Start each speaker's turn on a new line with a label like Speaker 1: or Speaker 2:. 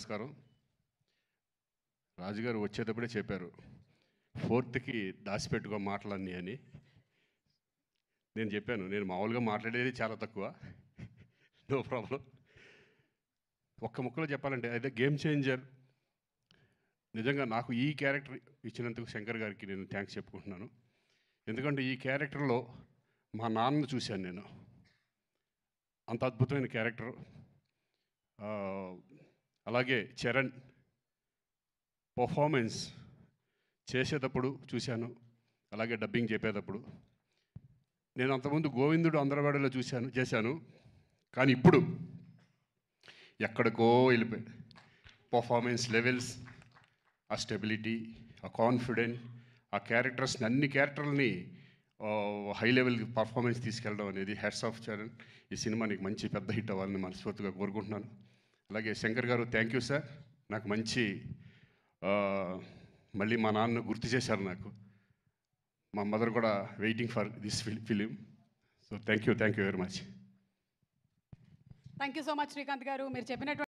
Speaker 1: నమస్కారం. రాజుగారు వచ్చేటప్పుడే చెప్పారు 4th దాచిపెట్టుకో మాటలన్నీ అని. నేను చెప్పాను నేను మామూలుగా మాట్లాడేది చాలా తక్కువ, నో ప్రాబ్లం. ఒక్క ముక్కలో చెప్పాలంటే అదే గేమ్ చేంజర్. నిజంగా నాకు ఈ క్యారెక్టర్ ఇచ్చినందుకు శంకర్ గారికి నేను థ్యాంక్స్ చెప్పుకుంటున్నాను. ఎందుకంటే ఈ క్యారెక్టర్లో మా నాన్నను చూశాను నేను. అంత అద్భుతమైన క్యారెక్టర్. అలాగే చరణ్ పర్ఫార్మెన్స్ చేసేటప్పుడు చూశాను, అలాగే డబ్బింగ్ చెప్పేటప్పుడు. నేను అంతకుముందు గోవిందుడు అందరవాడలో చేశాను, కానీ ఇప్పుడు ఎక్కడికో వెళ్ళిపోయాడు. పర్ఫార్మెన్స్ లెవెల్స్, ఆ స్టెబిలిటీ, ఆ కాన్ఫిడెంట్, ఆ క్యారెక్టర్స్ని అన్ని క్యారెక్టర్లని హై లెవెల్ పర్ఫార్మెన్స్ తీసుకెళ్ళడం అనేది హ్యాట్స్ ఆఫ్ చరణ్. ఈ సినిమా నీకు మంచి పెద్ద హిట్ అవ్వాలని మనస్ఫూర్తిగా కోరుకుంటున్నాను. అలాగే శంకర్ గారు థ్యాంక్ యూ సార్. నాకు మంచి మళ్ళీ మా నాన్న గుర్తు చేశారు నాకు. మా మదర్ కూడా waiting for this film. So thank you very much.
Speaker 2: Thank you so much Srikanth గారు. మీరు చెప్పినటువంటి